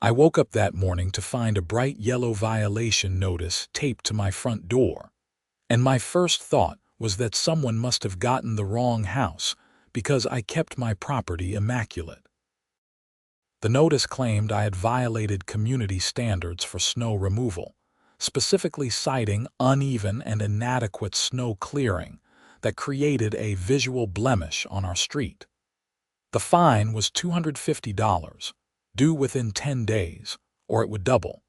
I woke up that morning to find a bright yellow violation notice taped to my front door, and my first thought was that someone must have gotten the wrong house because I kept my property immaculate. The notice claimed I had violated community standards for snow removal, specifically citing uneven and inadequate snow clearing that created a visual blemish on our street. The fine was $250, due within 10 days, or it would double.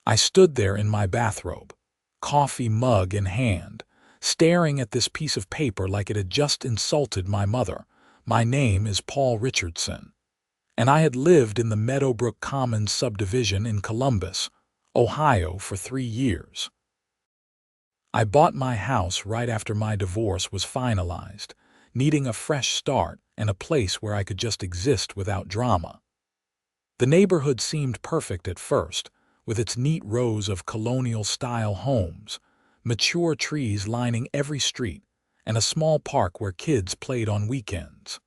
I stood there in my bathrobe, coffee mug in hand, staring at this piece of paper like it had just insulted my mother. My name is Paul Richardson, and I had lived in the Meadowbrook Commons subdivision in Columbus, Ohio for 3 years. I bought my house right after my divorce was finalized, needing a fresh start and a place where I could just exist without drama. The neighborhood seemed perfect at first, with its neat rows of colonial-style homes, mature trees lining every street, and a small park where kids played on weekends.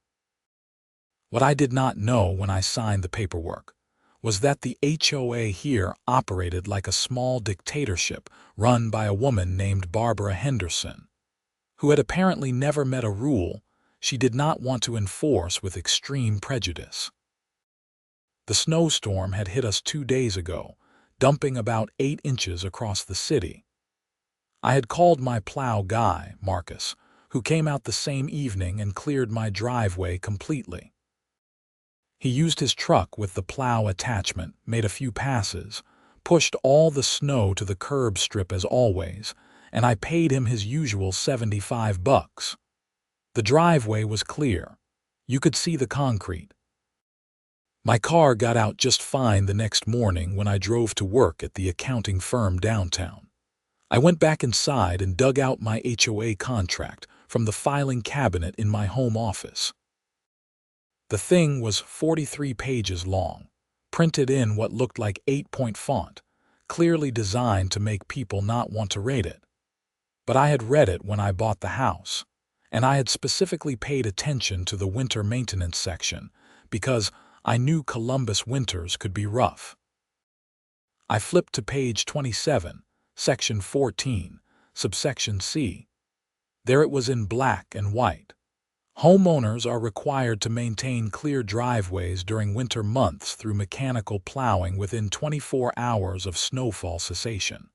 What I did not know when I signed the paperwork was that the HOA here operated like a small dictatorship run by a woman named Barbara Henderson, who had apparently never met a rule she did not want to enforce with extreme prejudice. The snowstorm had hit us 2 days ago, dumping about 8 inches across the city. I had called my plow guy, Marcus, who came out the same evening and cleared my driveway completely. He used his truck with the plow attachment, made a few passes, pushed all the snow to the curb strip as always, and I paid him his usual $75. The driveway was clear. You could see the concrete. My car got out just fine the next morning when I drove to work at the accounting firm downtown. I went back inside and dug out my HOA contract from the filing cabinet in my home office. The thing was 43 pages long, printed in what looked like 8-point font, clearly designed to make people not want to read it. But I had read it when I bought the house, and I had specifically paid attention to the winter maintenance section because I knew Columbus winters could be rough. I flipped to page 27, section 14, subsection C. There it was in black and white. Homeowners are required to maintain clear driveways during winter months through mechanical plowing within 24 hours of snowfall cessation.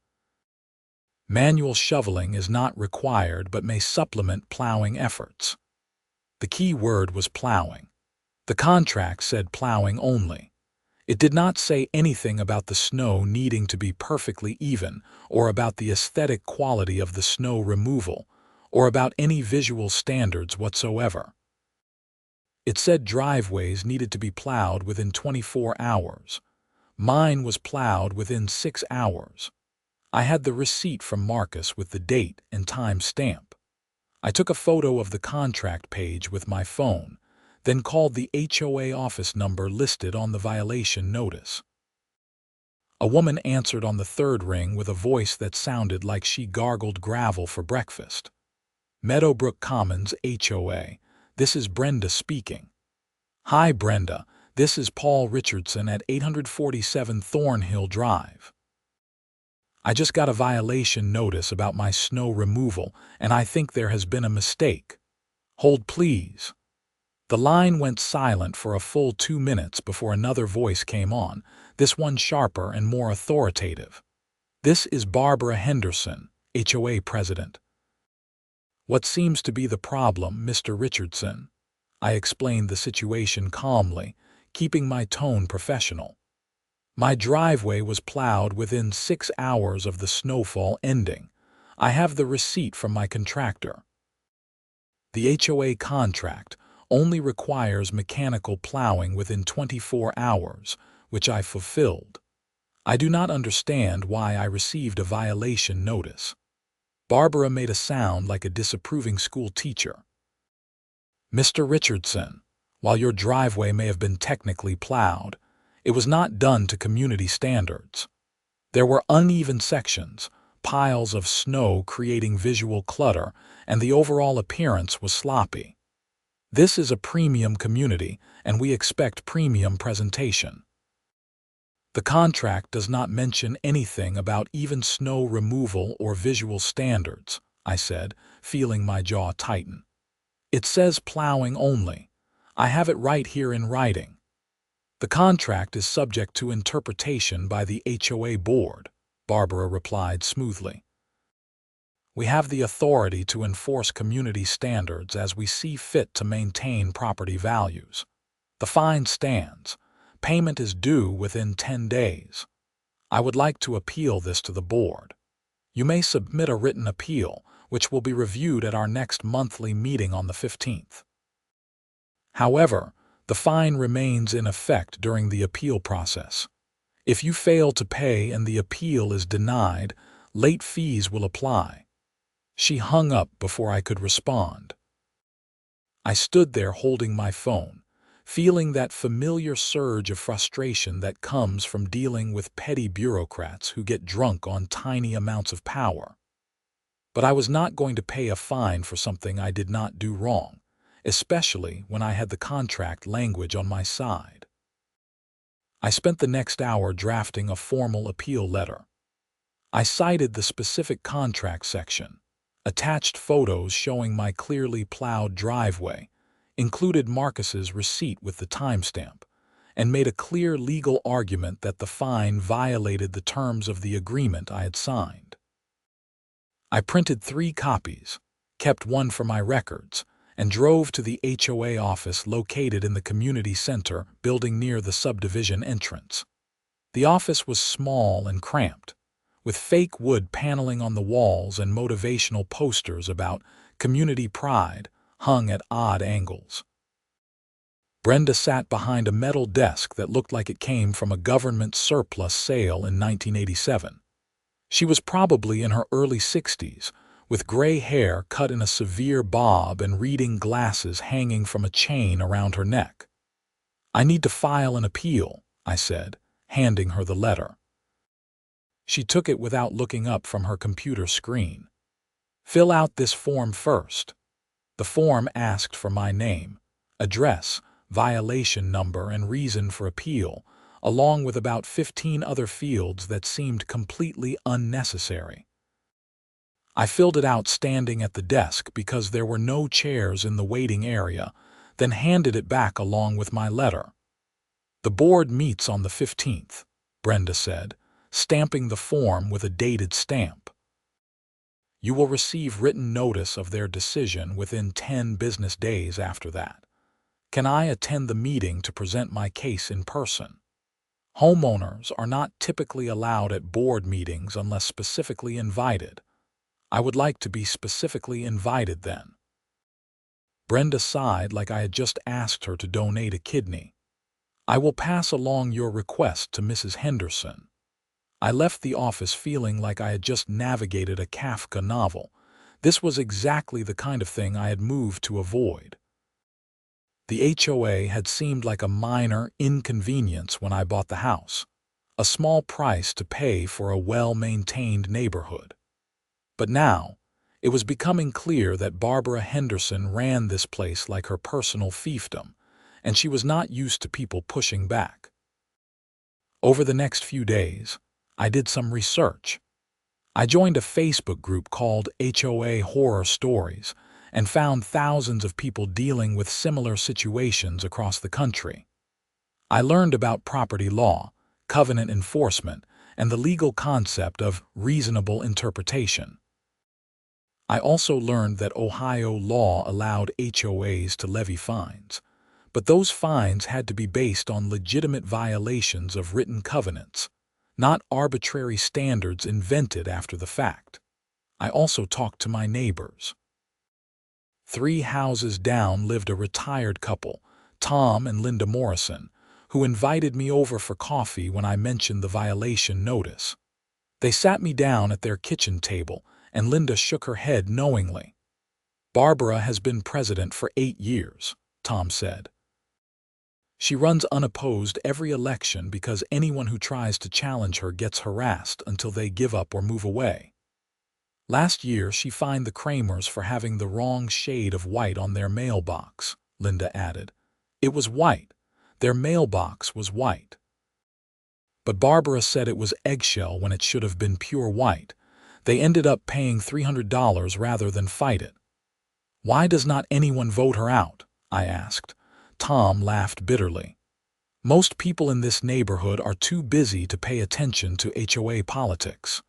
Manual shoveling is not required but may supplement plowing efforts. The key word was plowing. The contract said plowing only. It did not say anything about the snow needing to be perfectly even, or about the aesthetic quality of the snow removal, or about any visual standards whatsoever. It said driveways needed to be plowed within 24 hours. Mine was plowed within 6 hours. I had the receipt from Marcus with the date and time stamp. I took a photo of the contract page with my phone, then called the HOA office number listed on the violation notice. A woman answered on the third ring with a voice that sounded like she gargled gravel for breakfast. Meadowbrook Commons HOA, this is Brenda speaking. Hi Brenda, this is Paul Richardson at 847 Thornhill Drive. I just got a violation notice about my snow removal, and I think there has been a mistake. Hold please. The line went silent for a full 2 minutes before another voice came on, this one sharper and more authoritative. This is Barbara Henderson, HOA president. What seems to be the problem, Mr. Richardson? I explained the situation calmly, keeping my tone professional. My driveway was plowed within 6 hours of the snowfall ending. I have the receipt from my contractor. The HOA contract only requires mechanical plowing within 24 hours, which I fulfilled. I do not understand why I received a violation notice. Barbara made a sound like a disapproving school teacher. Mr. Richardson, while your driveway may have been technically plowed, it was not done to community standards. There were uneven sections, piles of snow creating visual clutter, and the overall appearance was sloppy. This is a premium community, and we expect premium presentation. The contract does not mention anything about even snow removal or visual standards, I said, feeling my jaw tighten. It says plowing only. I have it right here in writing. The contract is subject to interpretation by the HOA board, Barbara replied smoothly. We have the authority to enforce community standards as we see fit to maintain property values. The fine stands. Payment is due within 10 days. I would like to appeal this to the board. You may submit a written appeal, which will be reviewed at our next monthly meeting on the 15th. However, the fine remains in effect during the appeal process. If you fail to pay and the appeal is denied, late fees will apply. She hung up before I could respond. I stood there holding my phone, feeling that familiar surge of frustration that comes from dealing with petty bureaucrats who get drunk on tiny amounts of power. But I was not going to pay a fine for something I did not do wrong, especially when I had the contract language on my side. I spent the next hour drafting a formal appeal letter. I cited the specific contract section, attached photos showing my clearly plowed driveway, included Marcus's receipt with the timestamp, and made a clear legal argument that the fine violated the terms of the agreement I had signed. I printed 3 copies, kept one for my records, and drove to the HOA office located in the community center building near the subdivision entrance. The office was small and cramped, with fake wood paneling on the walls and motivational posters about community pride hung at odd angles. Brenda sat behind a metal desk that looked like it came from a government surplus sale in 1987. She was probably in her early 60s, with gray hair cut in a severe bob and reading glasses hanging from a chain around her neck. I need to file an appeal, I said, handing her the letter. She took it without looking up from her computer screen. Fill out this form first. The form asked for my name, address, violation number, and reason for appeal, along with about 15 other fields that seemed completely unnecessary. I filled it out standing at the desk because there were no chairs in the waiting area, then handed it back along with my letter. The board meets on the 15th, Brenda said, stamping the form with a dated stamp. You will receive written notice of their decision within 10 business days after that. Can I attend the meeting to present my case in person? Homeowners are not typically allowed at board meetings unless specifically invited. I would like to be specifically invited then. Brenda sighed like I had just asked her to donate a kidney. I will pass along your request to Mrs. Henderson. I left the office feeling like I had just navigated a Kafka novel. This was exactly the kind of thing I had moved to avoid. The HOA had seemed like a minor inconvenience when I bought the house, a small price to pay for a well-maintained neighborhood. But now, it was becoming clear that Barbara Henderson ran this place like her personal fiefdom, and she was not used to people pushing back. Over the next few days, I did some research. I joined a Facebook group called HOA Horror Stories and found thousands of people dealing with similar situations across the country. I learned about property law, covenant enforcement, and the legal concept of reasonable interpretation. I also learned that Ohio law allowed HOAs to levy fines, but those fines had to be based on legitimate violations of written covenants, not arbitrary standards invented after the fact. I also talked to my neighbors. 3 houses down lived a retired couple, Tom and Linda Morrison, who invited me over for coffee when I mentioned the violation notice. They sat me down at their kitchen table, and Linda shook her head knowingly. Barbara has been president for 8 years, Tom said. She runs unopposed every election because anyone who tries to challenge her gets harassed until they give up or move away. Last year, she fined the Kramers for having the wrong shade of white on their mailbox, Linda added. It was white. Their mailbox was white. but Barbara said it was eggshell when it should have been pure white. They ended up paying $300 rather than fight it. Why does not anyone vote her out? I asked. Tom laughed bitterly. Most people in this neighborhood are too busy to pay attention to HOA politics.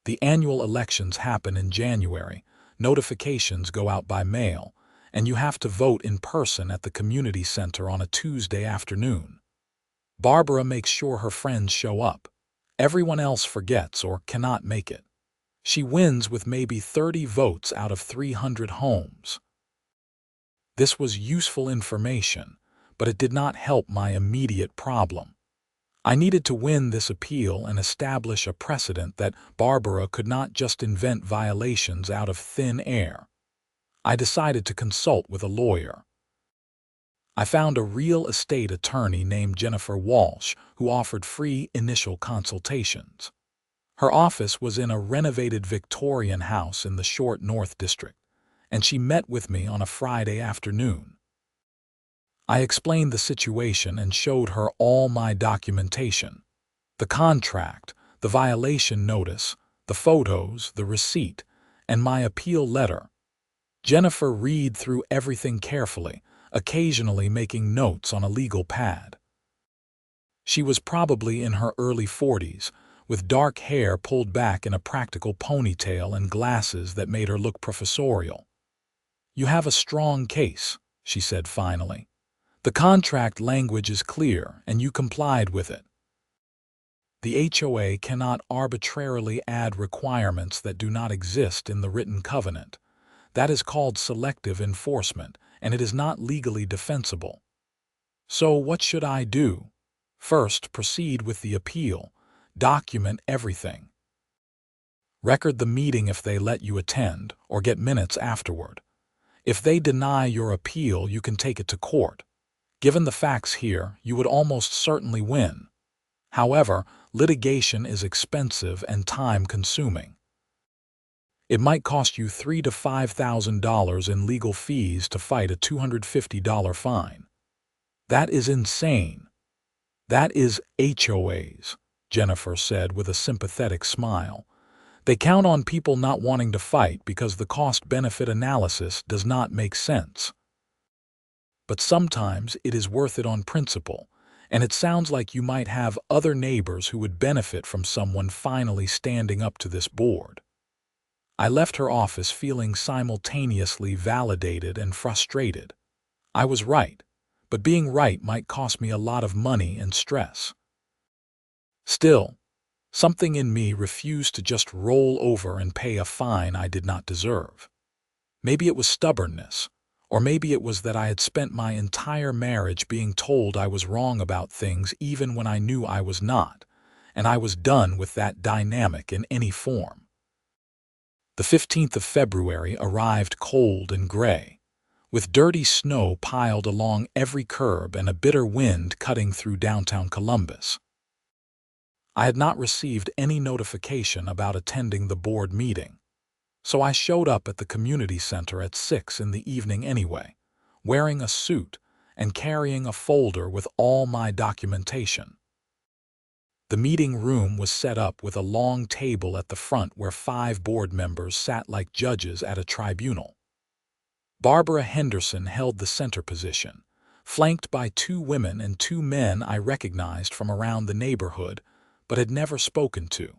The annual elections happen in January, notifications go out by mail, and you have to vote in person at the community center on a Tuesday afternoon. Barbara makes sure her friends show up. Everyone else forgets or cannot make it. She wins with maybe 30 votes out of 300 homes. This was useful information, but it did not help my immediate problem. I needed to win this appeal and establish a precedent that Barbara could not just invent violations out of thin air. I decided to consult with a lawyer. I found a real estate attorney named Jennifer Walsh who offered free initial consultations. Her office was in a renovated Victorian house in the Short North District, and she met with me on a Friday afternoon. I explained the situation and showed her all my documentation. The contract, the violation notice, the photos, the receipt, and my appeal letter. Jennifer read through everything carefully, occasionally making notes on a legal pad. She was probably in her early 40s, with dark hair pulled back in a practical ponytail and glasses that made her look professorial. "You have a strong case," she said finally. "The contract language is clear, and you complied with it. The HOA cannot arbitrarily add requirements that do not exist in the written covenant. That is called selective enforcement, and it is not legally defensible. So what should I do? First, proceed with the appeal. Document everything. Record the meeting if they let you attend, or get minutes afterward. If they deny your appeal, you can take it to court. Given the facts here, you would almost certainly win. However, litigation is expensive and time-consuming. It might cost you $3,000 to $5,000 in legal fees to fight a $250 fine. That is insane. That is HOAs, Jennifer said with a sympathetic smile. They count on people not wanting to fight because the cost-benefit analysis does not make sense. But sometimes it is worth it on principle, and it sounds like you might have other neighbors who would benefit from someone finally standing up to this board. I left her office feeling simultaneously validated and frustrated. I was right, but being right might cost me a lot of money and stress. Still, something in me refused to just roll over and pay a fine I did not deserve. Maybe it was stubbornness, or maybe it was that I had spent my entire marriage being told I was wrong about things even when I knew I was not, and I was done with that dynamic in any form. The 15th of February arrived cold and gray, with dirty snow piled along every curb and a bitter wind cutting through downtown Columbus. I had not received any notification about attending the board meeting, so I showed up at the community center at 6 in the evening anyway, wearing a suit and carrying a folder with all my documentation. The meeting room was set up with a long table at the front where 5 board members sat like judges at a tribunal. Barbara Henderson held the center position, flanked by 2 women and 2 men I recognized from around the neighborhood but had never spoken to.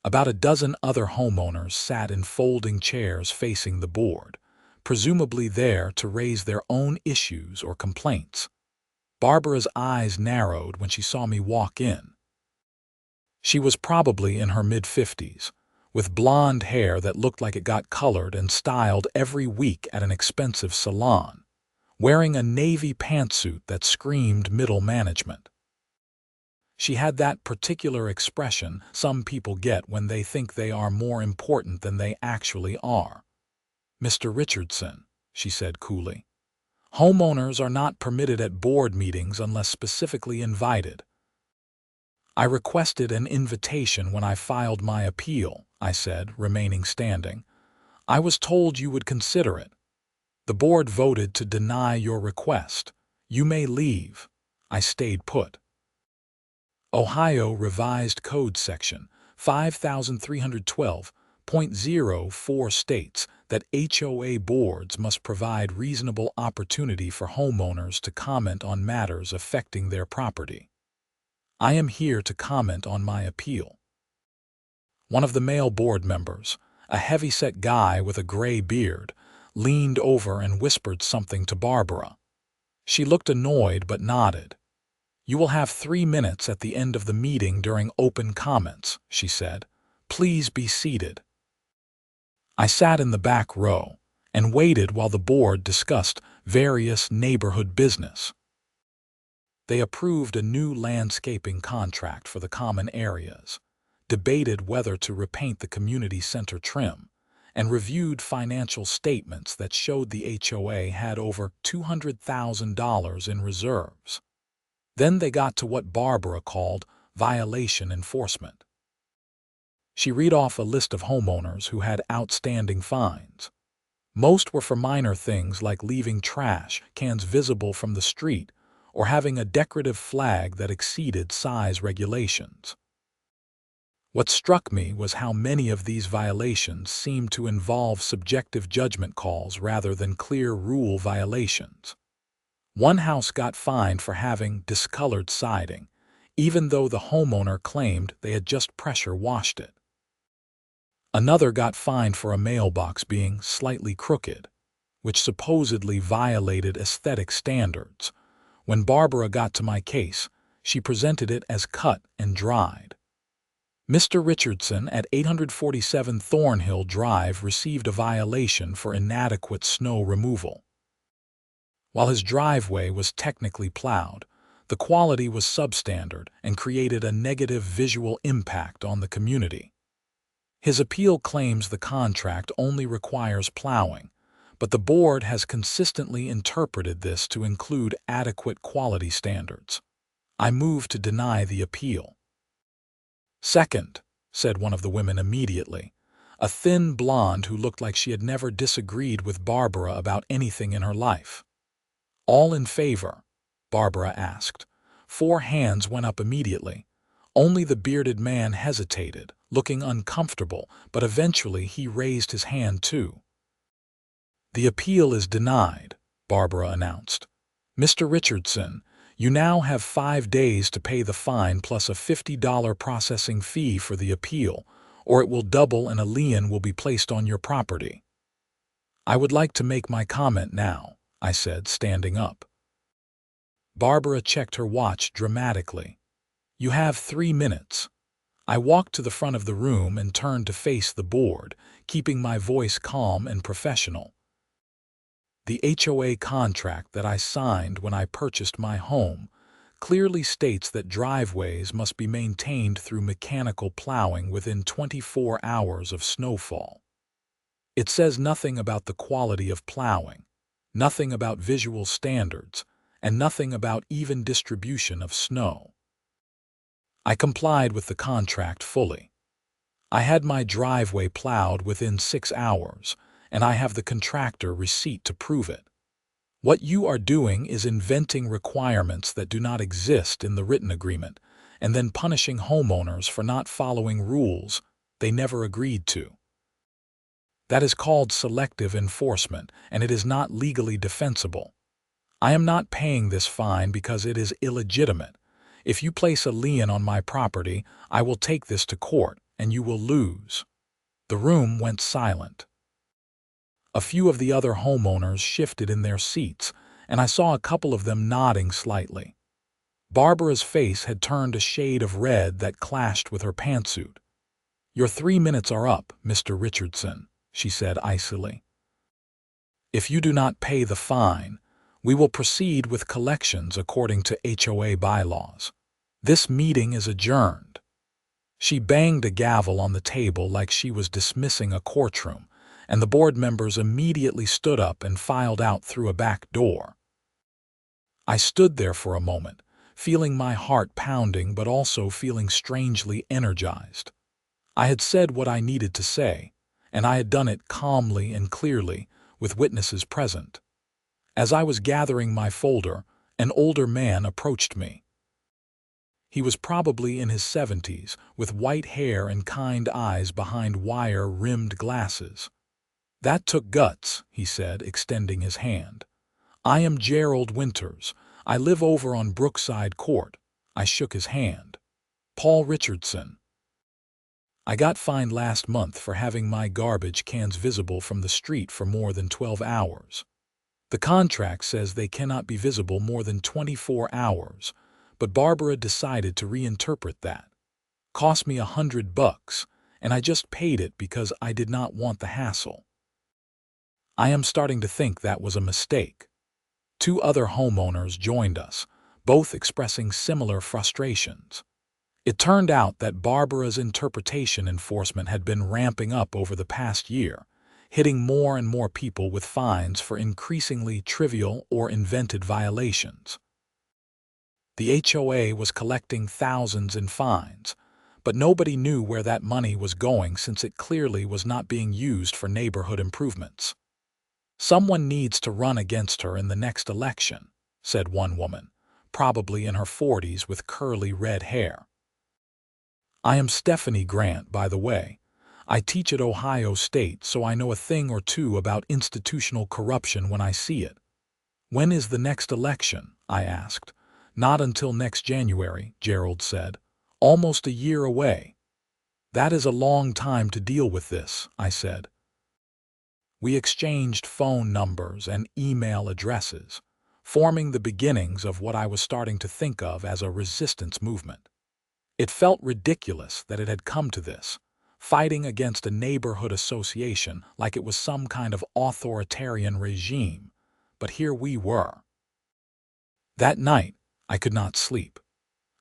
About a dozen other homeowners sat in folding chairs facing the board, presumably there to raise their own issues or complaints. Barbara's eyes narrowed when she saw me walk in. She was probably in her mid-50s, with blonde hair that looked like it got colored and styled every week at an expensive salon, wearing a navy pantsuit that screamed middle management. She had that particular expression some people get when they think they are more important than they actually are. "Mr. Richardson," she said coolly, "homeowners are not permitted at board meetings unless specifically invited." "I requested an invitation when I filed my appeal," I said, remaining standing. "I was told you would consider it. The board voted to deny your request. You may leave." I stayed put. Ohio Revised Code Section 5312.04 states that HOA boards must provide reasonable opportunity for homeowners to comment on matters affecting their property. I am here to comment on my appeal. One of the male board members, a heavy-set guy with a gray beard, leaned over and whispered something to Barbara. She looked annoyed but nodded. "You will have 3 minutes at the end of the meeting during open comments," she said. "Please be seated." I sat in the back row and waited while the board discussed various neighborhood business. They approved a new landscaping contract for the common areas, debated whether to repaint the community center trim, and reviewed financial statements that showed the HOA had over $200,000 in reserves. Then they got to what Barbara called violation enforcement. She read off a list of homeowners who had outstanding fines. Most were for minor things like leaving trash cans visible from the street or having a decorative flag that exceeded size regulations. What struck me was how many of these violations seemed to involve subjective judgment calls rather than clear rule violations. One house got fined for having discolored siding, even though the homeowner claimed they had just pressure washed it. Another got fined for a mailbox being slightly crooked, which supposedly violated aesthetic standards. When Barbara got to my case, she presented it as cut and dried. Mr. Richardson at 847 Thornhill Drive received a violation for inadequate snow removal. While his driveway was technically plowed, the quality was substandard and created a negative visual impact on the community. His appeal claims the contract only requires plowing, but the board has consistently interpreted this to include adequate quality standards. I move to deny the appeal. "Second," said one of the women immediately, a thin blonde who looked like she had never disagreed with Barbara about anything in her life. "All in favor?" Barbara asked. 4 hands went up immediately. Only the bearded man hesitated, looking uncomfortable, but eventually he raised his hand too. "The appeal is denied," Barbara announced. "Mr. Richardson, you now have 5 days to pay the fine plus a $50 processing fee for the appeal, or it will double and a lien will be placed on your property." "I would like to make my comment now," I said, standing up. Barbara checked her watch dramatically. "You have 3 minutes." I walked to the front of the room and turned to face the board, keeping my voice calm and professional. The HOA contract that I signed when I purchased my home clearly states that driveways must be maintained through mechanical plowing within 24 hours of snowfall. It says nothing about the quality of plowing, nothing about visual standards, and nothing about even distribution of snow. I complied with the contract fully. I had my driveway plowed within 6 hours, and I have the contractor receipt to prove it. What you are doing is inventing requirements that do not exist in the written agreement, and then punishing homeowners for not following rules they never agreed to. That is called selective enforcement, and it is not legally defensible. I am not paying this fine because it is illegitimate. If you place a lien on my property, I will take this to court, and you will lose. The room went silent. A few of the other homeowners shifted in their seats, and I saw a couple of them nodding slightly. Barbara's face had turned a shade of red that clashed with her pantsuit. "Your 3 minutes are up, Mr. Richardson," she said icily. "If you do not pay the fine, we will proceed with collections according to HOA bylaws. This meeting is adjourned." She banged a gavel on the table like she was dismissing a courtroom, and the board members immediately stood up and filed out through a back door. I stood there for a moment, feeling my heart pounding but also feeling strangely energized. I had said what I needed to say, and I had done it calmly and clearly, with witnesses present. As I was gathering my folder, an older man approached me. He was probably in his 70s, with white hair and kind eyes behind wire-rimmed glasses. "That took guts," he said, extending his hand. "I am Gerald Winters. I live over on Brookside Court." I shook his hand. "Paul Richardson. I got fined last month for having my garbage cans visible from the street for more than 12 hours. The contract says they cannot be visible more than 24 hours, but Barbara decided to reinterpret that. Cost me $100, and I just paid it because I did not want the hassle. I am starting to think that was a mistake." 2 other homeowners joined us, both expressing similar frustrations. It turned out that Barbara's interpretation enforcement had been ramping up over the past year, hitting more and more people with fines for increasingly trivial or invented violations. The HOA was collecting thousands in fines, but nobody knew where that money was going since it clearly was not being used for neighborhood improvements. "Someone needs to run against her in the next election," said one woman, probably in her 40s with curly red hair. "I am Stephanie Grant, by the way. I teach at Ohio State, so I know a thing or two about institutional corruption when I see it." "When is the next election?" I asked. "Not until next January," Gerald said. "Almost a year away." "That is a long time to deal with this," I said. We exchanged phone numbers and email addresses, forming the beginnings of what I was starting to think of as a resistance movement. It felt ridiculous that it had come to this, fighting against a neighborhood association like it was some kind of authoritarian regime, but here we were. That night, I could not sleep.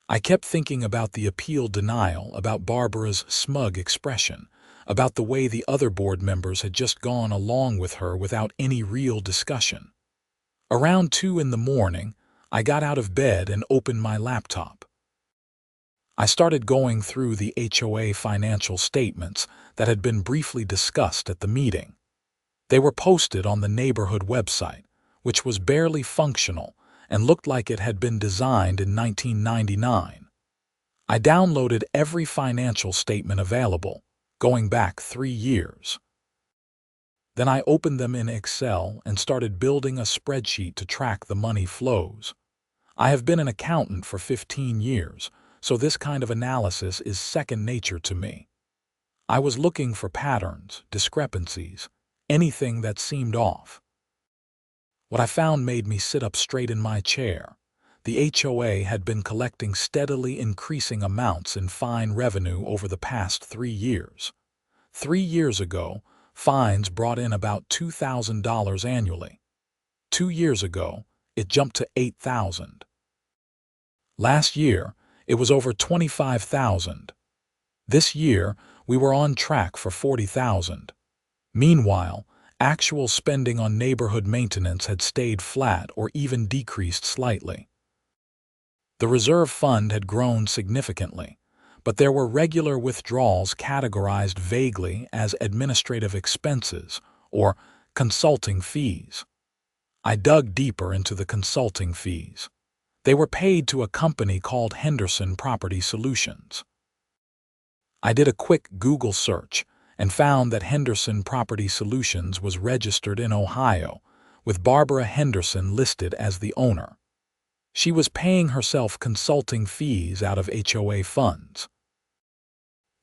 I kept thinking about the appeal denial, about Barbara's smug expression, about the way the other board members had just gone along with her without any real discussion. Around 2 in the morning, I got out of bed and opened my laptop. I started going through the HOA financial statements that had been briefly discussed at the meeting. They were posted on the neighborhood website, which was barely functional and looked like it had been designed in 1999. I downloaded every financial statement available, going back 3 years. Then I opened them in Excel and started building a spreadsheet to track the money flows. I have been an accountant for 15 years, so this kind of analysis is second nature to me. I was looking for patterns, discrepancies, anything that seemed off. What I found made me sit up straight in my chair. The HOA had been collecting steadily increasing amounts in fine revenue over the past 3 years. 3 years ago, fines brought in about $2,000 annually. 2 years ago, it jumped to $8,000. Last year, it was over $25,000. This year, we were on track for $40,000. Meanwhile, actual spending on neighborhood maintenance had stayed flat or even decreased slightly. The reserve fund had grown significantly, but there were regular withdrawals categorized vaguely as administrative expenses or consulting fees. I dug deeper into the consulting fees. They were paid to a company called Henderson Property Solutions. I did a quick Google search and found that Henderson Property Solutions was registered in Ohio, with Barbara Henderson listed as the owner. She was paying herself consulting fees out of HOA funds.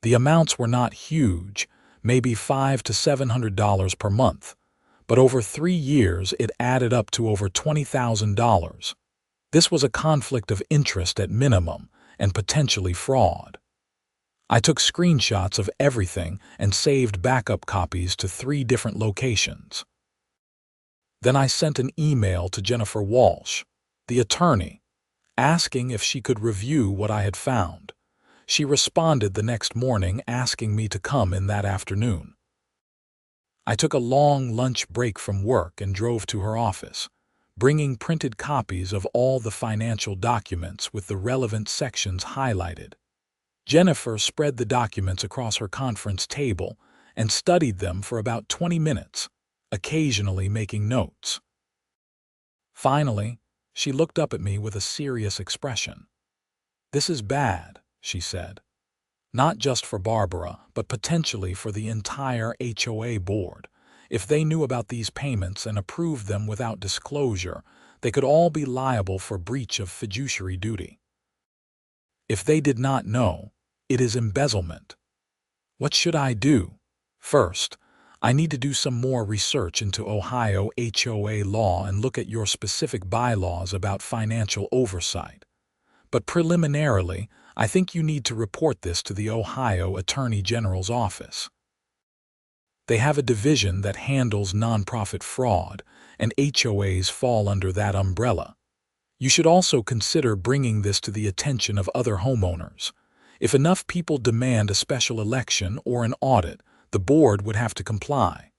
The amounts were not huge, maybe $500 to $700 per month, but over 3 years it added up to over $20,000. This was a conflict of interest at minimum and potentially fraud. I took screenshots of everything and saved backup copies to 3 different locations. Then I sent an email to Jennifer Walsh, the attorney, asking if she could review what I had found. She responded the next morning asking me to come in that afternoon. I took a long lunch break from work and drove to her office, bringing printed copies of all the financial documents with the relevant sections highlighted. Jennifer spread the documents across her conference table and studied them for about 20 minutes, occasionally making notes. Finally, she looked up at me with a serious expression. "This is bad," she said. "Not just for Barbara, but potentially for the entire HOA board. If they knew about these payments and approved them without disclosure, they could all be liable for breach of fiduciary duty. If they did not know, it is embezzlement. What should I do? First, I need to do some more research into Ohio HOA law and look at your specific bylaws about financial oversight. But preliminarily, I think you need to report this to the Ohio Attorney General's office. They have a division that handles nonprofit fraud, and HOAs fall under that umbrella. You should also consider bringing this to the attention of other homeowners. If enough people demand a special election or an audit, the board would have to comply."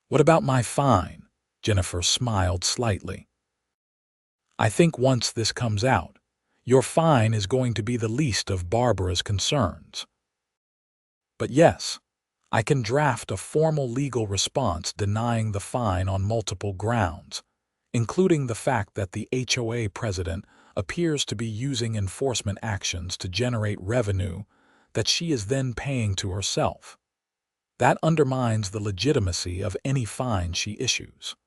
"What about my fine?" Jennifer smiled slightly. "I think once this comes out, your fine is going to be the least of Barbara's concerns. But yes, I can draft a formal legal response denying the fine on multiple grounds, including the fact that the HOA president appears to be using enforcement actions to generate revenue that she is then paying to herself. That undermines the legitimacy of any fine she issues."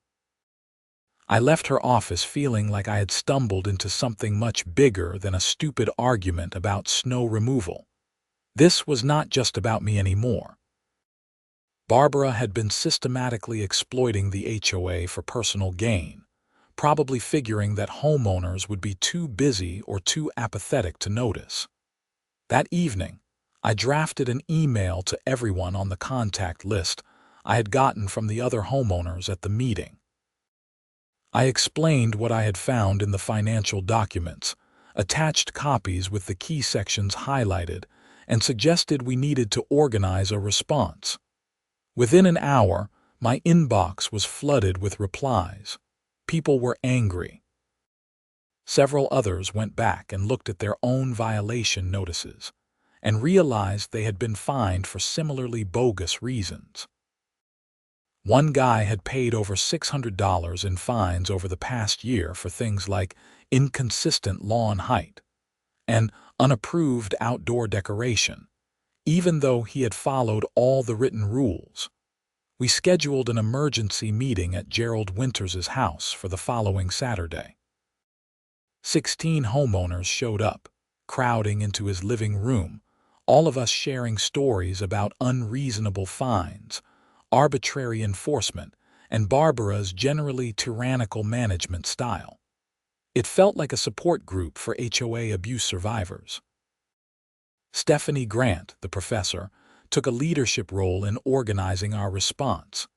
I left her office feeling like I had stumbled into something much bigger than a stupid argument about snow removal. This was not just about me anymore. Barbara had been systematically exploiting the HOA for personal gain, probably figuring that homeowners would be too busy or too apathetic to notice. That evening, I drafted an email to everyone on the contact list I had gotten from the other homeowners at the meeting. I explained what I had found in the financial documents, attached copies with the key sections highlighted, and suggested we needed to organize a response. Within an hour, my inbox was flooded with replies. People were angry. Several others went back and looked at their own violation notices and realized they had been fined for similarly bogus reasons. One guy had paid over $600 in fines over the past year for things like inconsistent lawn height and unapproved outdoor decoration, even though he had followed all the written rules. We scheduled an emergency meeting at Gerald Winters's house for the following Saturday. 16 homeowners showed up, crowding into his living room, all of us sharing stories about unreasonable fines, arbitrary enforcement, and Barbara's generally tyrannical management style. It felt like a support group for HOA abuse survivors. Stephanie Grant, the professor, took a leadership role in organizing our response.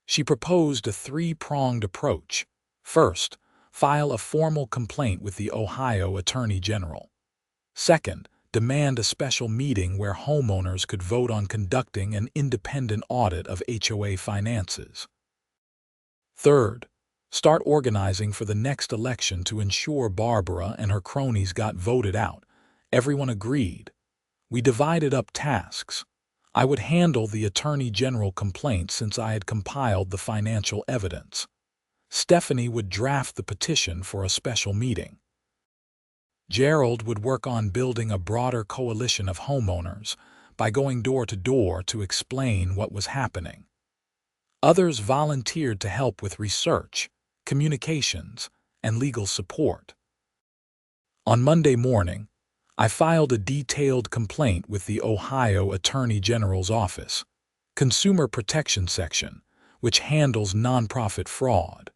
She proposed a three-pronged approach. First, file a formal complaint with the Ohio Attorney General. Second, demand a special meeting where homeowners could vote on conducting an independent audit of HOA finances. Third, start organizing for the next election to ensure Barbara and her cronies got voted out. Everyone agreed. We divided up tasks. I would handle the Attorney General complaint since I had compiled the financial evidence. Stephanie would draft the petition for a special meeting. Gerald would work on building a broader coalition of homeowners by going door to door to explain what was happening. Others volunteered to help with research, communications, and legal support. On Monday morning, I filed a detailed complaint with the Ohio Attorney General's office, Consumer Protection Section, which handles nonprofit fraud.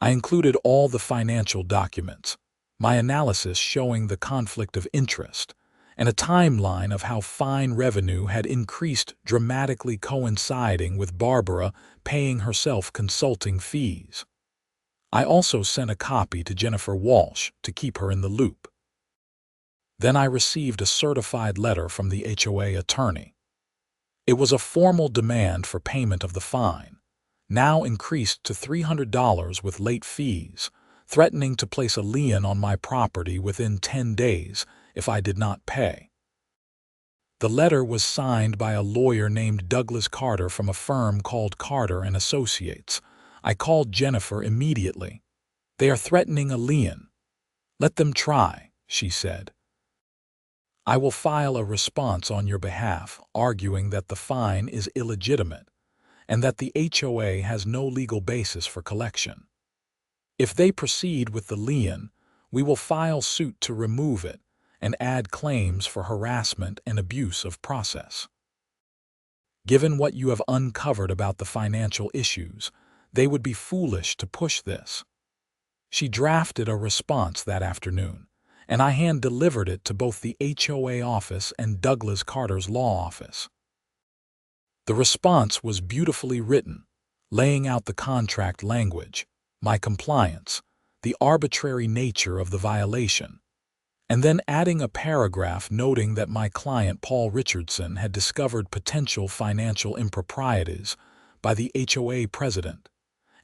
I included all the financial documents, my analysis showing the conflict of interest, and a timeline of how fine revenue had increased dramatically coinciding with Barbara paying herself consulting fees. I also sent a copy to Jennifer Walsh to keep her in the loop. Then I received a certified letter from the HOA attorney. It was a formal demand for payment of the fine, now increased to $300 with late fees, threatening to place a lien on my property within 10 days if I did not pay. The letter was signed by a lawyer named Douglas Carter from a firm called Carter and Associates. I called Jennifer immediately. "They are threatening a lien." "Let them try," she said. I will file a response on your behalf, arguing that the fine is illegitimate and that the HOA has no legal basis for collection. If they proceed with the lien, we will file suit to remove it and add claims for harassment and abuse of process. Given what you have uncovered about the financial issues, they would be foolish to push this. She drafted a response that afternoon, and I hand-delivered it to both the HOA office and Douglas Carter's law office. The response was beautifully written, laying out the contract language, my compliance, the arbitrary nature of the violation, and then adding a paragraph noting that my client Paul Richardson had discovered potential financial improprieties by the HOA president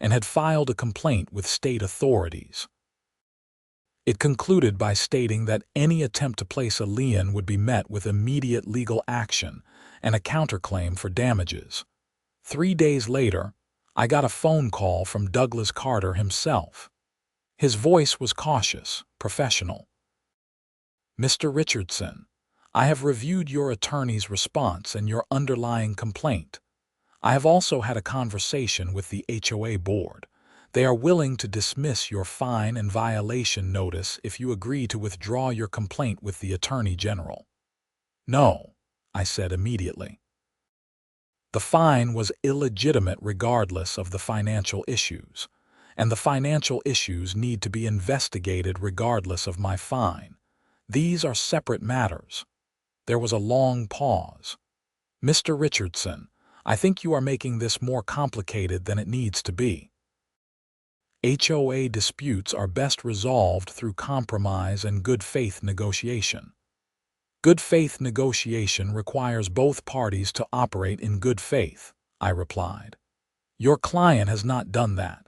and had filed a complaint with state authorities. It concluded by stating that any attempt to place a lien would be met with immediate legal action and a counterclaim for damages. 3 days later, I got a phone call from Douglas Carter himself. His voice was cautious, professional. Mr. Richardson, I have reviewed your attorney's response and your underlying complaint. I have also had a conversation with the HOA board. They are willing to dismiss your fine and violation notice if you agree to withdraw your complaint with the Attorney General. No, I said immediately. The fine was illegitimate regardless of the financial issues, and the financial issues need to be investigated regardless of my fine. These are separate matters. There was a long pause. Mr. Richardson, I think you are making this more complicated than it needs to be. HOA disputes are best resolved through compromise and good faith negotiation. Good faith negotiation requires both parties to operate in good faith, I replied. Your client has not done that.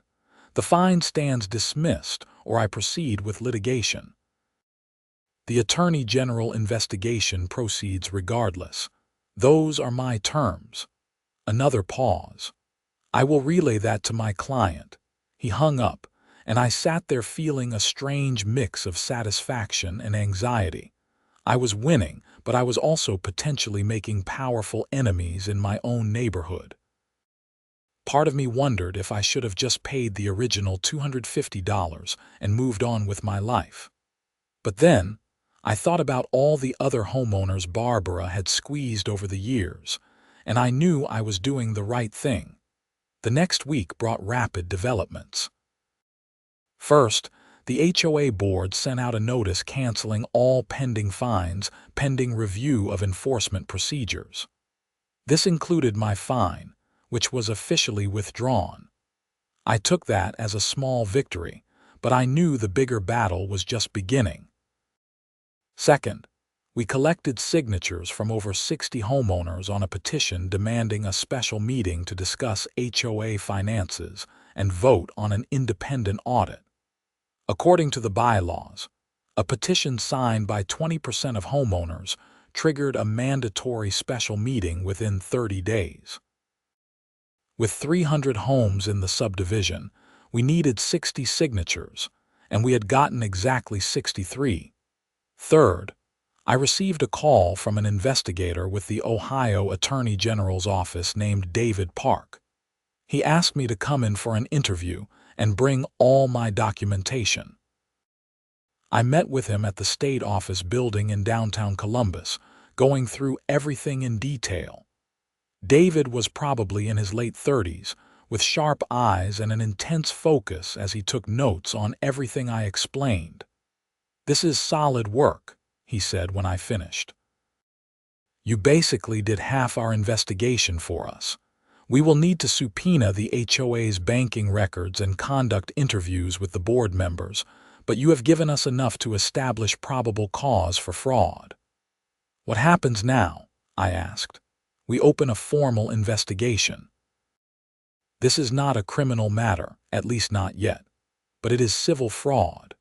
The fine stands dismissed, or I proceed with litigation. The Attorney General investigation proceeds regardless. Those are my terms. Another pause. I will relay that to my client. He hung up, and I sat there feeling a strange mix of satisfaction and anxiety. I was winning, but I was also potentially making powerful enemies in my own neighborhood. Part of me wondered if I should have just paid the original $250 and moved on with my life. But then, I thought about all the other homeowners Barbara had squeezed over the years, and I knew I was doing the right thing. The next week brought rapid developments. First, the HOA board sent out a notice canceling all pending fines pending review of enforcement procedures. This included my fine, which was officially withdrawn. I took that as a small victory, but I knew the bigger battle was just beginning. Second, we collected signatures from over 60 homeowners on a petition demanding a special meeting to discuss HOA finances and vote on an independent audit. According to the bylaws, a petition signed by 20% of homeowners triggered a mandatory special meeting within 30 days. With 300 homes in the subdivision, we needed 60 signatures, and we had gotten exactly 63. Third, I received a call from an investigator with the Ohio Attorney General's office named David Park. He asked me to come in for an interview and bring all my documentation. I met with him at the state office building in downtown Columbus, going through everything in detail. David was probably in his late 30s, with sharp eyes and an intense focus as he took notes on everything I explained. "This is solid work," he said when I finished. "You basically did half our investigation for us. We will need to subpoena the HOA's banking records and conduct interviews with the board members, but you have given us enough to establish probable cause for fraud." "What happens now?" I asked. "We open a formal investigation." "This is not a criminal matter, at least not yet, but it is civil fraud.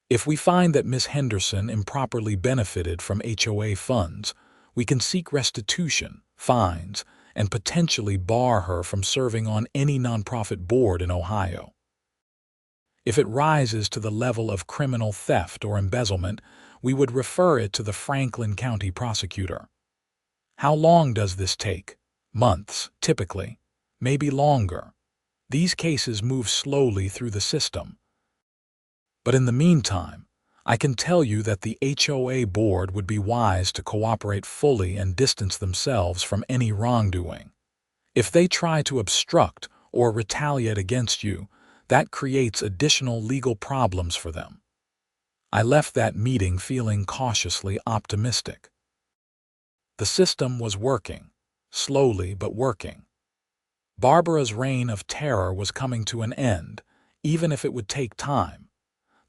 If we find that Ms. Henderson improperly benefited from HOA funds, we can seek restitution, fines, and potentially bar her from serving on any nonprofit board in Ohio. If it rises to the level of criminal theft or embezzlement, we would refer it to the Franklin County prosecutor. How long does this take? Months, typically. Maybe longer. These cases move slowly through the system. But in the meantime, I can tell you that the HOA board would be wise to cooperate fully and distance themselves from any wrongdoing. If they try to obstruct or retaliate against you, that creates additional legal problems for them. I left that meeting feeling cautiously optimistic. The system was working, slowly but working. Barbara's reign of terror was coming to an end, even if it would take time.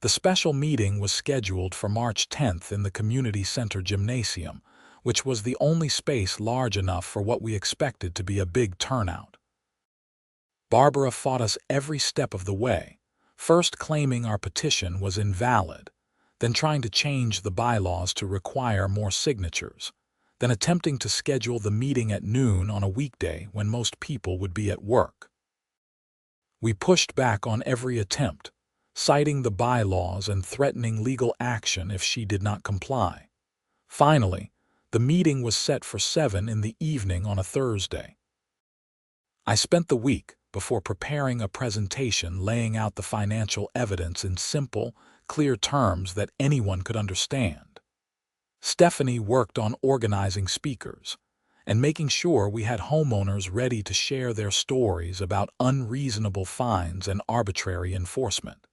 The special meeting was scheduled for March 10th in the community center gymnasium, which was the only space large enough for what we expected to be a big turnout. Barbara fought us every step of the way, first claiming our petition was invalid, then trying to change the bylaws to require more signatures, then attempting to schedule the meeting at noon on a weekday when most people would be at work. We pushed back on every attempt, citing the bylaws and threatening legal action if she did not comply. Finally, the meeting was set for 7 in the evening on a Thursday. I spent the week before preparing a presentation laying out the financial evidence in simple, clear terms that anyone could understand. Stephanie worked on organizing speakers and making sure we had homeowners ready to share their stories about unreasonable fines and arbitrary enforcement.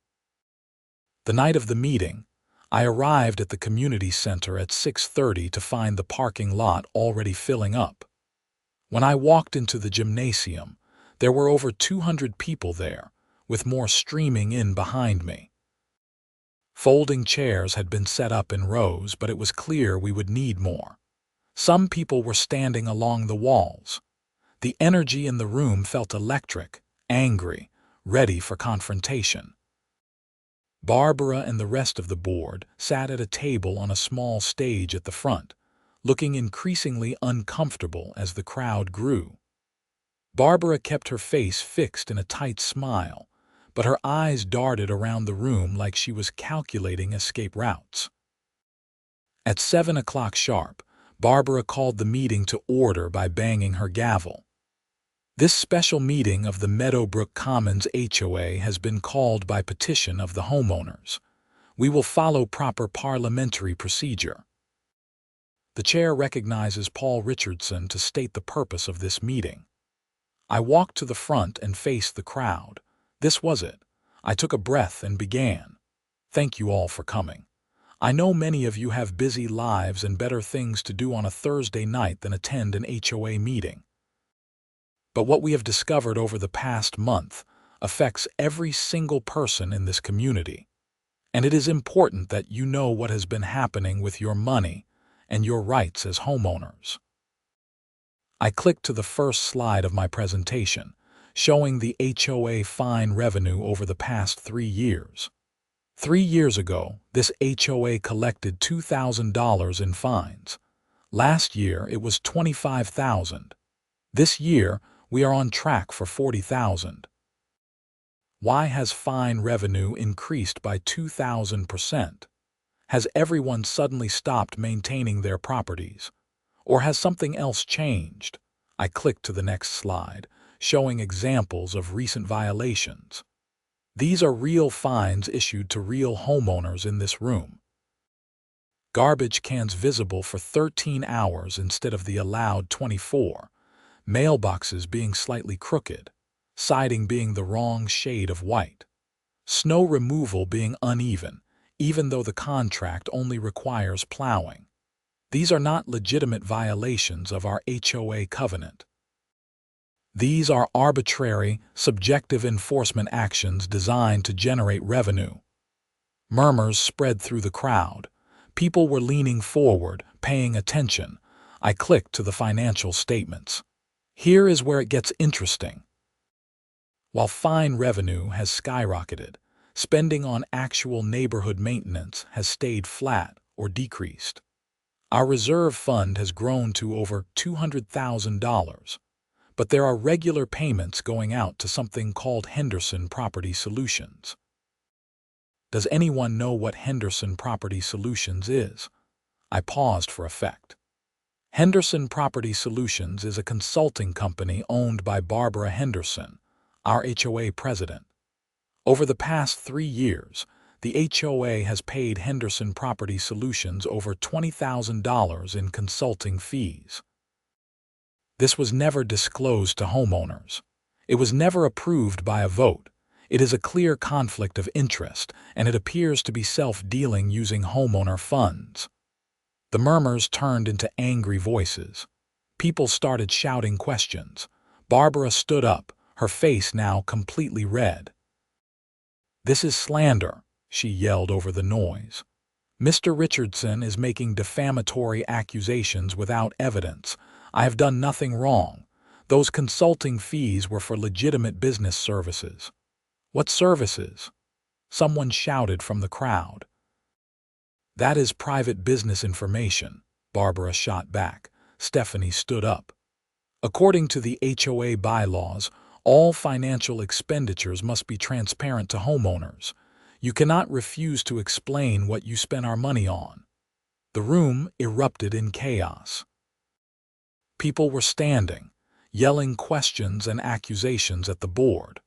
The night of the meeting, I arrived at the community center at 6:30 to find the parking lot already filling up. When I walked into the gymnasium, there were over 200 people there, with more streaming in behind me. Folding chairs had been set up in rows, but it was clear we would need more. Some people were standing along the walls. The energy in the room felt electric, angry, ready for confrontation. Barbara and the rest of the board sat at a table on a small stage at the front, looking increasingly uncomfortable as the crowd grew. Barbara kept her face fixed in a tight smile, but her eyes darted around the room like she was calculating escape routes. At 7 o'clock sharp, Barbara called the meeting to order by banging her gavel. This special meeting of the Meadowbrook Commons HOA has been called by petition of the homeowners. We will follow proper parliamentary procedure. The chair recognizes Paul Richardson to state the purpose of this meeting. I walked to the front and faced the crowd. This was it. I took a breath and began. Thank you all for coming. I know many of you have busy lives and better things to do on a Thursday night than attend an HOA meeting. But what we have discovered over the past month affects every single person in this community. And it is important that you know what has been happening with your money and your rights as homeowners. I clicked to the first slide of my presentation, showing the HOA fine revenue over the past 3 years. 3 years ago, this HOA collected $2,000 in fines. Last year, it was $25,000. This year, we are on track for $40,000. Why has fine revenue increased by 2,000%? Has everyone suddenly stopped maintaining their properties? Or has something else changed? I clicked to the next slide, showing examples of recent violations. These are real fines issued to real homeowners in this room. Garbage cans visible for 13 hours instead of the allowed 24. Mailboxes being slightly crooked. Siding being the wrong shade of white. Snow removal being uneven, even though the contract only requires plowing. These are not legitimate violations of our HOA covenant. These are arbitrary, subjective enforcement actions designed to generate revenue. Murmurs spread through the crowd. People were leaning forward, paying attention. I clicked to the financial statements. Here is where it gets interesting. While fine revenue has skyrocketed, spending on actual neighborhood maintenance has stayed flat or decreased. Our reserve fund has grown to over $200,000, but there are regular payments going out to something called Henderson Property Solutions. Does anyone know what Henderson Property Solutions is? I paused for effect. Henderson Property Solutions is a consulting company owned by Barbara Henderson, our HOA president. Over the past 3 years, the HOA has paid Henderson Property Solutions over $20,000 in consulting fees. This was never disclosed to homeowners. It was never approved by a vote. It is a clear conflict of interest, and it appears to be self-dealing using homeowner funds. The murmurs turned into angry voices. People started shouting questions. Barbara stood up, her face now completely red. "This is slander," she yelled over the noise. "Mr. Richardson is making defamatory accusations without evidence. I have done nothing wrong. Those consulting fees were for legitimate business services." "What services?" someone shouted from the crowd. "That is private business information," Barbara shot back. Stephanie stood up. "According to the HOA bylaws, all financial expenditures must be transparent to homeowners. You cannot refuse to explain what you spend our money on." The room erupted in chaos. People were standing, yelling questions and accusations at the board.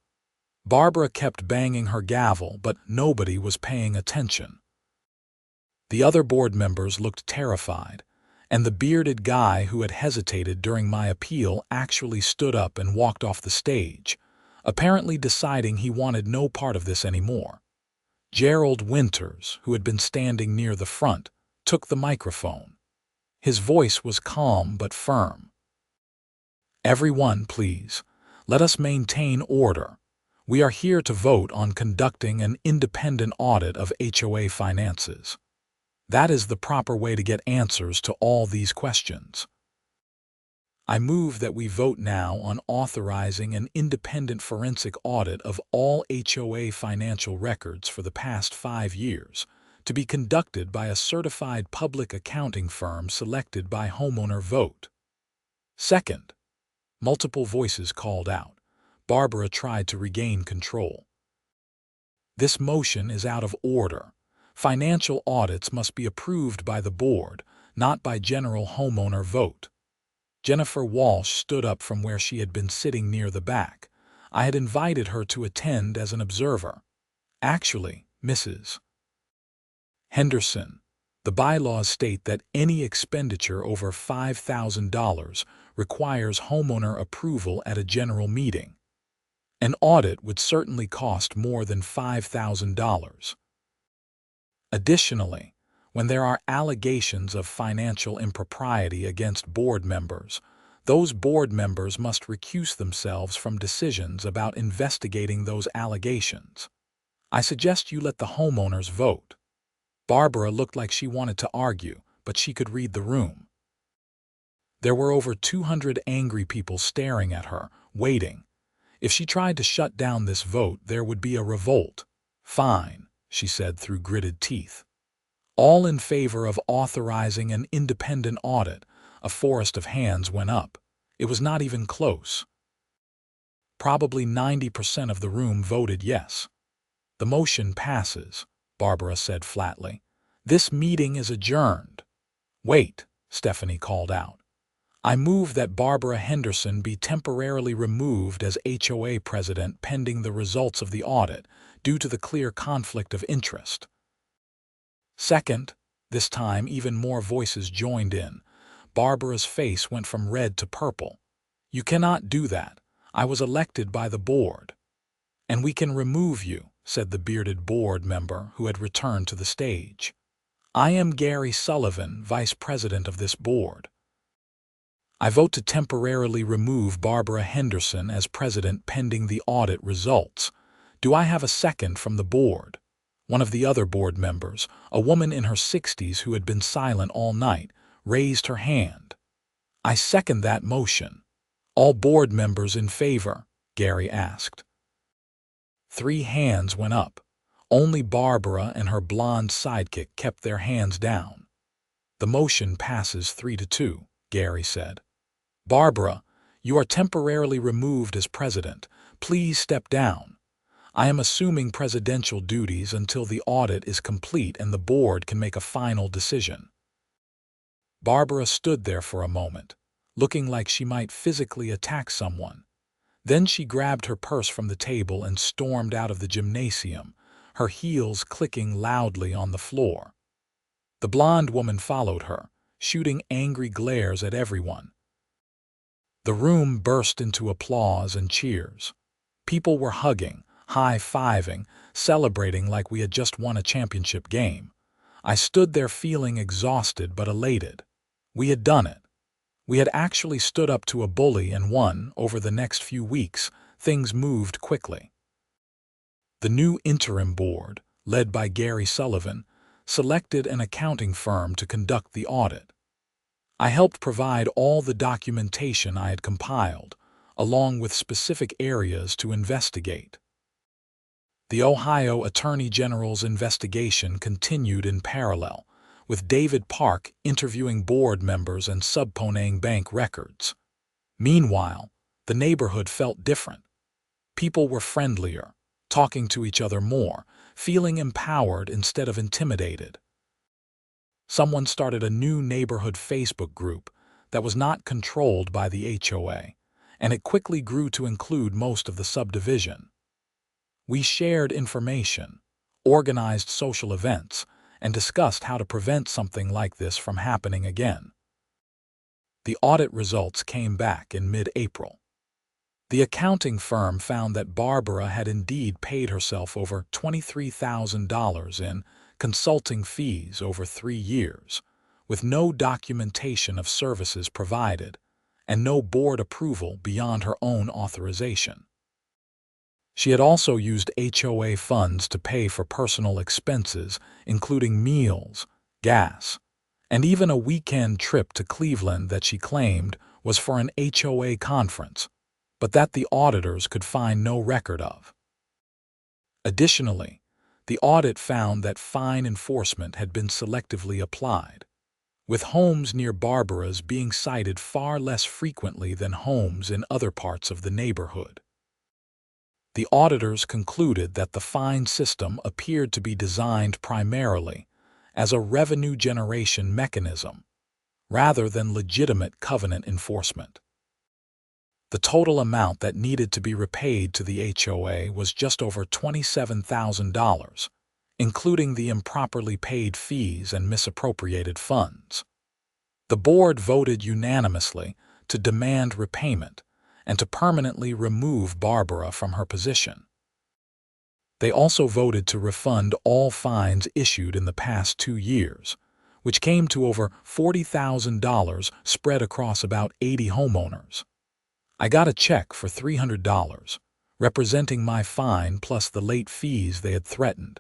Barbara kept banging her gavel, but nobody was paying attention. The other board members looked terrified, and the bearded guy who had hesitated during my appeal actually stood up and walked off the stage, apparently deciding he wanted no part of this anymore. Gerald Winters, who had been standing near the front, took the microphone. His voice was calm but firm. "Everyone, please, let us maintain order. We are here to vote on conducting an independent audit of HOA finances. That is the proper way to get answers to all these questions. I move that we vote now on authorizing an independent forensic audit of all HOA financial records for the past 5 years, to be conducted by a certified public accounting firm selected by homeowner vote." "Second." Multiple voices called out. Barbara tried to regain control. "This motion is out of order. Financial audits must be approved by the board, not by general homeowner vote." Jennifer Walsh stood up from where she had been sitting near the back. I had invited her to attend as an observer. "Actually, Mrs. Henderson, the bylaws state that any expenditure over $5,000 requires homeowner approval at a general meeting. An audit would certainly cost more than $5,000. Additionally, when there are allegations of financial impropriety against board members, those board members must recuse themselves from decisions about investigating those allegations. I suggest you let the homeowners vote." Barbara looked like she wanted to argue, but she could read the room. There were over 200 angry people staring at her, waiting. If she tried to shut down this vote, there would be a revolt. "Fine," she said through gritted teeth. "All in favor of authorizing an independent audit." A forest of hands went up. It was not even close. Probably 90% of the room voted yes. "The motion passes," Barbara said flatly. "This meeting is adjourned." "Wait," Stephanie called out. "I move that Barbara Henderson be temporarily removed as HOA president pending the results of the audit, due to the clear conflict of interest." "Second." This time even more voices joined in. Barbara's face went from red to purple. "You cannot do that. I was elected by the board." "And we can remove you," said the bearded board member who had returned to the stage. "I am Gary Sullivan, vice president of this board. I vote to temporarily remove Barbara Henderson as president pending the audit results. Do I have a second from the board?" One of the other board members, a woman in her 60s who had been silent all night, raised her hand. "I second that motion." "All board members in favor?" Gary asked. 3 hands went up. Only Barbara and her blonde sidekick kept their hands down. "The motion passes 3-2, Gary said. "Barbara, you are temporarily removed as president. Please step down." I am assuming presidential duties until the audit is complete and the board can make a final decision." Barbara stood there for a moment, looking like she might physically attack someone. Then she grabbed her purse from the table and stormed out of the gymnasium, her heels clicking loudly on the floor. The blonde woman followed her, shooting angry glares at everyone. The room burst into applause and cheers. People were hugging, high-fiving, celebrating like we had just won a championship game. I stood there feeling exhausted but elated. We had done it. We had actually stood up to a bully and won. Over the next few weeks, things moved quickly. The new interim board, led by Gary Sullivan, selected an accounting firm to conduct the audit. I helped provide all the documentation I had compiled, along with specific areas to investigate. The Ohio Attorney General's investigation continued in parallel, with David Park interviewing board members and subpoenaing bank records. Meanwhile, the neighborhood felt different. People were friendlier, talking to each other more, feeling empowered instead of intimidated. Someone started a new neighborhood Facebook group that was not controlled by the HOA, and it quickly grew to include most of the subdivision. We shared information, organized social events, and discussed how to prevent something like this from happening again. The audit results came back in mid-April. The accounting firm found that Barbara had indeed paid herself over $23,000 in consulting fees over 3 years, with no documentation of services provided and no board approval beyond her own authorization. She had also used HOA funds to pay for personal expenses, including meals, gas, and even a weekend trip to Cleveland that she claimed was for an HOA conference, but that the auditors could find no record of. Additionally, the audit found that fine enforcement had been selectively applied, with homes near Barbara's being cited far less frequently than homes in other parts of the neighborhood. The auditors concluded that the fine system appeared to be designed primarily as a revenue generation mechanism, rather than legitimate covenant enforcement. The total amount that needed to be repaid to the HOA was just over $27,000, including the improperly paid fees and misappropriated funds. The board voted unanimously to demand repayment and to permanently remove Barbara from her position. They also voted to refund all fines issued in the past 2 years, which came to over $40,000 spread across about 80 homeowners. I got a check for $300, representing my fine plus the late fees they had threatened.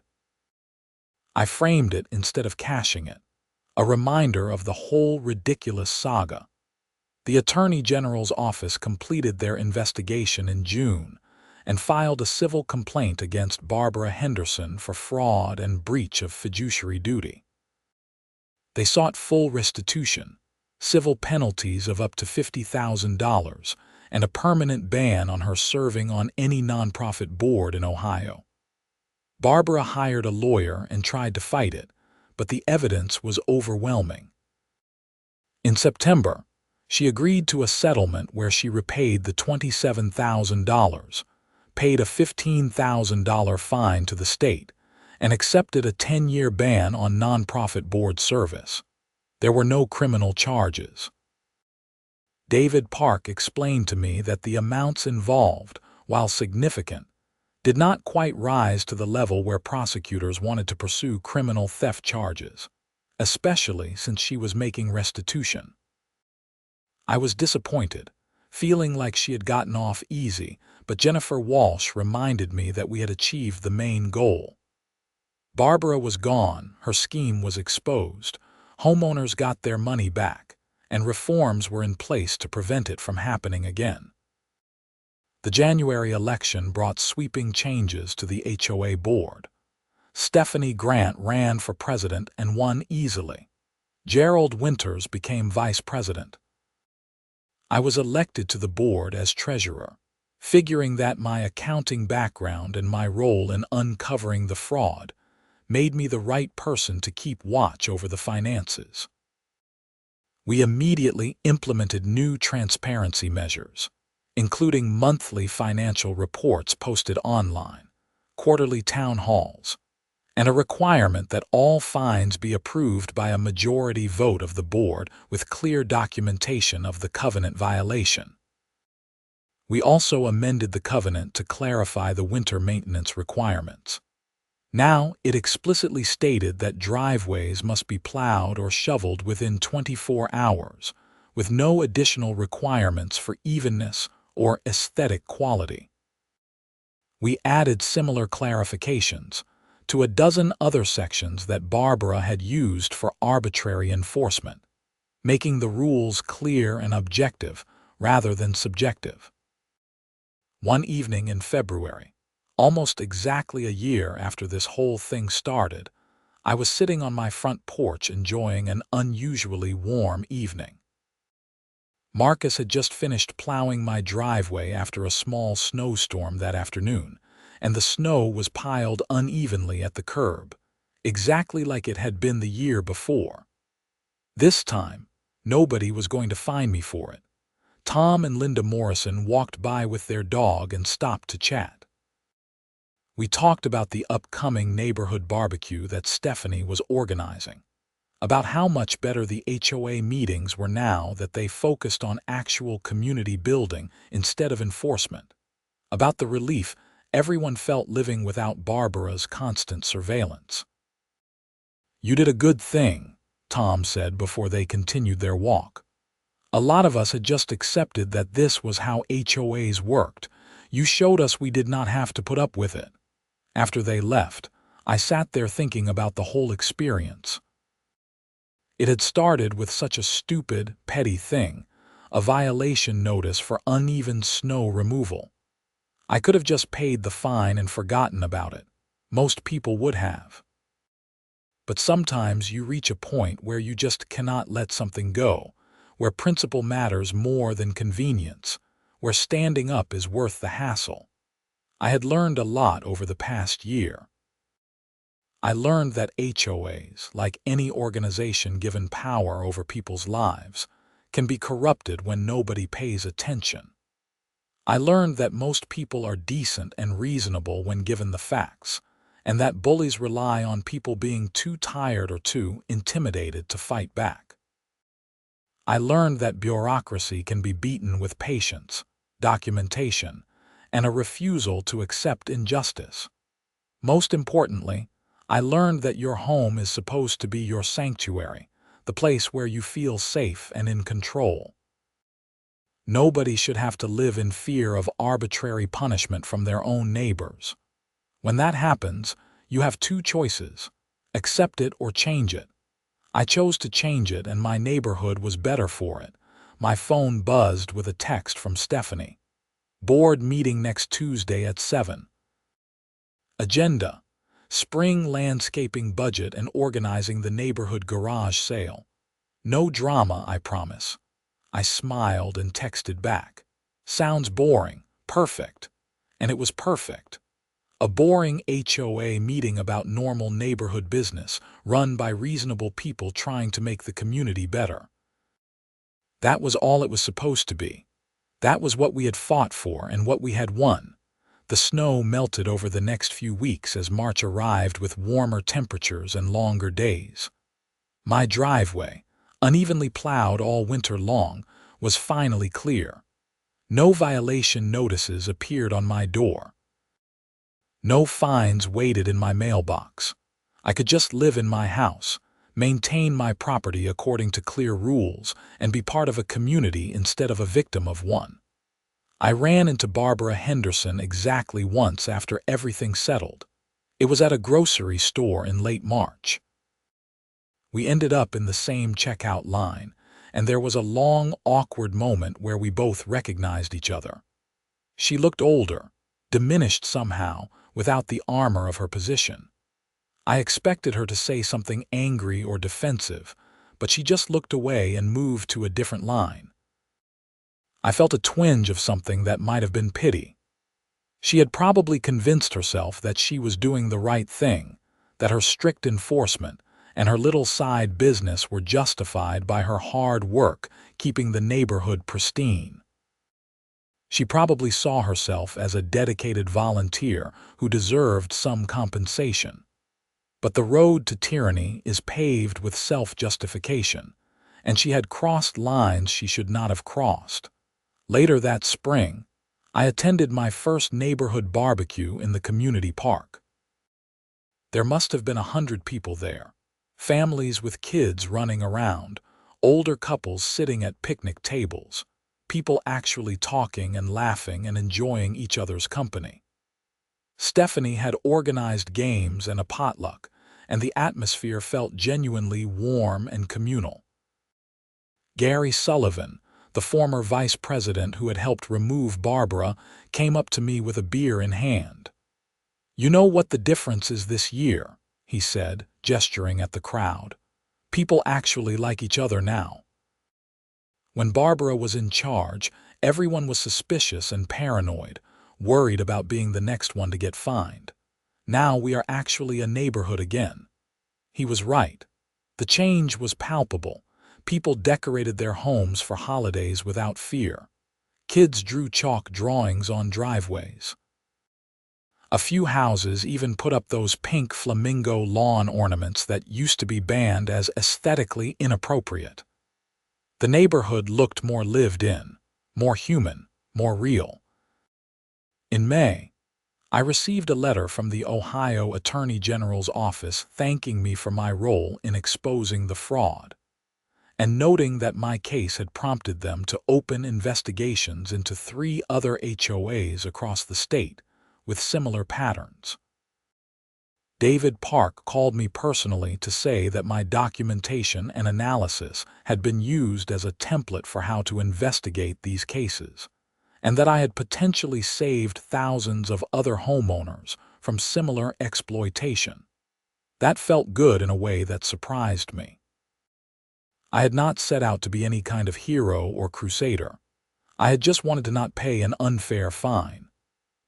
I framed it instead of cashing it, a reminder of the whole ridiculous saga. The Attorney General's office completed their investigation in June and filed a civil complaint against Barbara Henderson for fraud and breach of fiduciary duty. They sought full restitution, civil penalties of up to $50,000, and a permanent ban on her serving on any nonprofit board in Ohio. Barbara hired a lawyer and tried to fight it, but the evidence was overwhelming. In September, she agreed to a settlement where she repaid the $27,000, paid a $15,000 fine to the state, and accepted a 10-year ban on nonprofit board service. There were no criminal charges. David Park explained to me that the amounts involved, while significant, did not quite rise to the level where prosecutors wanted to pursue criminal theft charges, especially since she was making restitution. I was disappointed, feeling like she had gotten off easy, but Jennifer Walsh reminded me that we had achieved the main goal. Barbara was gone, her scheme was exposed, homeowners got their money back, and reforms were in place to prevent it from happening again. The January election brought sweeping changes to the HOA board. Stephanie Grant ran for president and won easily. Gerald Winters became vice president. I was elected to the board as treasurer, Figuring that my accounting background and my role in uncovering the fraud made me the right person to keep watch over the finances. We immediately implemented new transparency measures, including monthly financial reports posted online, quarterly town halls, and a requirement that all fines be approved by a majority vote of the board with clear documentation of the covenant violation. We also amended the covenant to clarify the winter maintenance requirements. Now, it explicitly stated that driveways must be plowed or shoveled within 24 hours, with no additional requirements for evenness or aesthetic quality. We added similar clarifications to a dozen other sections that Barbara had used for arbitrary enforcement, making the rules clear and objective rather than subjective. One evening in February, almost exactly a year after this whole thing started, I was sitting on my front porch enjoying an unusually warm evening. Marcus had just finished plowing my driveway after a small snowstorm that afternoon, and the snow was piled unevenly at the curb, exactly like it had been the year before. This time, nobody was going to fine me for it. Tom and Linda Morrison walked by with their dog and stopped to chat. We talked about the upcoming neighborhood barbecue that Stephanie was organizing, about how much better the HOA meetings were now that they focused on actual community building instead of enforcement, about the relief everyone felt living without Barbara's constant surveillance. "You did a good thing," Tom said before they continued their walk. "A lot of us had just accepted that this was how HOAs worked. You showed us we did not have to put up with it." After they left, I sat there thinking about the whole experience. It had started with such a stupid, petty thing, a violation notice for uneven snow removal. I could have just paid the fine and forgotten about it. Most people would have. But sometimes you reach a point where you just cannot let something go, where principle matters more than convenience, where standing up is worth the hassle. I had learned a lot over the past year. I learned that HOAs, like any organization given power over people's lives, can be corrupted when nobody pays attention. I learned that most people are decent and reasonable when given the facts, and that bullies rely on people being too tired or too intimidated to fight back. I learned that bureaucracy can be beaten with patience, documentation, and a refusal to accept injustice. Most importantly, I learned that your home is supposed to be your sanctuary, the place where you feel safe and in control. Nobody should have to live in fear of arbitrary punishment from their own neighbors. When that happens, you have two choices: accept it or change it. I chose to change it, and my neighborhood was better for it. My phone buzzed with a text from Stephanie. "Board meeting next Tuesday at 7. Agenda: spring landscaping budget and organizing the neighborhood garage sale. No drama, I promise." I smiled and texted back. "Sounds boring. Perfect." And it was perfect. A boring HOA meeting about normal neighborhood business, run by reasonable people trying to make the community better. That was all it was supposed to be. That was what we had fought for and what we had won. The snow melted over the next few weeks as March arrived with warmer temperatures and longer days. My driveway, unevenly plowed all winter long, was finally clear. No violation notices appeared on my door. No fines waited in my mailbox. I could just live in my house, maintain my property according to clear rules, and be part of a community instead of a victim of one. I ran into Barbara Henderson exactly once after everything settled. It was at a grocery store in late March. We ended up in the same checkout line, and there was a long, awkward moment where we both recognized each other. She looked older, diminished somehow, without the armor of her position. I expected her to say something angry or defensive, but she just looked away and moved to a different line. I felt a twinge of something that might have been pity. She had probably convinced herself that she was doing the right thing, that her strict enforcement and her little side business were justified by her hard work keeping the neighborhood pristine. She probably saw herself as a dedicated volunteer who deserved some compensation. But the road to tyranny is paved with self-justification, and she had crossed lines she should not have crossed. Later that spring, I attended my first neighborhood barbecue in the community park. There must have been 100 people there, families with kids running around, older couples sitting at picnic tables, people actually talking and laughing and enjoying each other's company. Stephanie had organized games and a potluck, and the atmosphere felt genuinely warm and communal. Gary Sullivan, the former vice president who had helped remove Barbara, came up to me with a beer in hand. "You know what the difference is this year," he said, gesturing at the crowd. "People actually like each other now. When Barbara was in charge, everyone was suspicious and paranoid, worried about being the next one to get fined. Now we are actually a neighborhood again." He was right. The change was palpable. People decorated their homes for holidays without fear. Kids drew chalk drawings on driveways. A few houses even put up those pink flamingo lawn ornaments that used to be banned as aesthetically inappropriate. The neighborhood looked more lived in, more human, more real. In May, I received a letter from the Ohio Attorney General's office thanking me for my role in exposing the fraud, and noting that my case had prompted them to open investigations into 3 other HOAs across the state with similar patterns. David Park called me personally to say that my documentation and analysis had been used as a template for how to investigate these cases, and that I had potentially saved thousands of other homeowners from similar exploitation. That felt good in a way that surprised me. I had not set out to be any kind of hero or crusader. I had just wanted to not pay an unfair fine.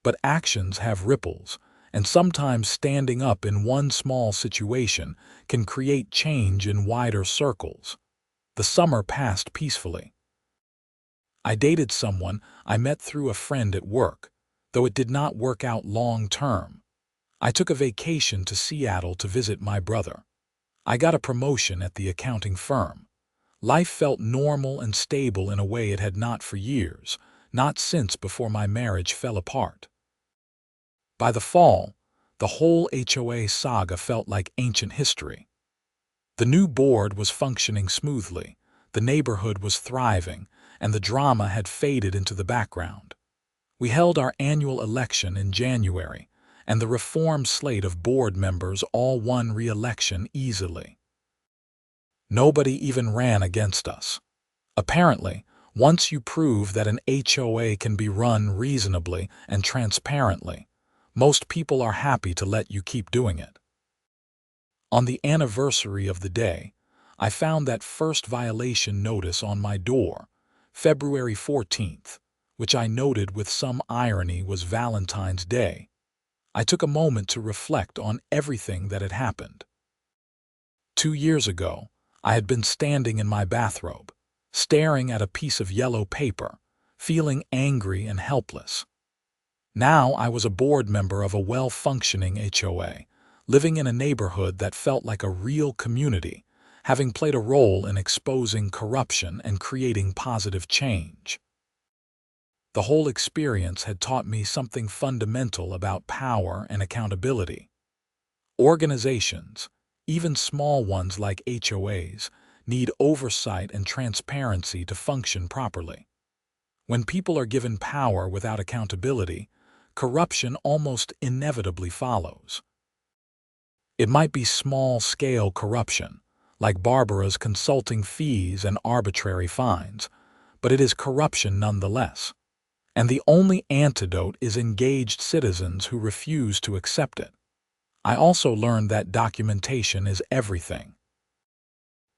But actions have ripples, and sometimes standing up in one small situation can create change in wider circles. The summer passed peacefully. I dated someone I met through a friend at work, though it did not work out long term. I took a vacation to Seattle to visit my brother. I got a promotion at the accounting firm. Life felt normal and stable in a way it had not for years, not since before my marriage fell apart. By the fall, the whole HOA saga felt like ancient history. The new board was functioning smoothly, the neighborhood was thriving, and the drama had faded into the background. We held our annual election in January, and the reformed slate of board members all won re-election easily. Nobody even ran against us. Apparently, once you prove that an HOA can be run reasonably and transparently, most people are happy to let you keep doing it. On the anniversary of the day, I found that first violation notice on my door, February 14th, which I noted with some irony was Valentine's Day. I took a moment to reflect on everything that had happened. 2 years ago, I had been standing in my bathrobe, staring at a piece of yellow paper, feeling angry and helpless. Now I was a board member of a well-functioning HOA, living in a neighborhood that felt like a real community, having played a role in exposing corruption and creating positive change. The whole experience had taught me something fundamental about power and accountability. Organizations, even small ones like HOAs, need oversight and transparency to function properly. When people are given power without accountability, corruption almost inevitably follows. It might be small-scale corruption, like Barbara's consulting fees and arbitrary fines, but it is corruption nonetheless. And the only antidote is engaged citizens who refuse to accept it. I also learned that documentation is everything.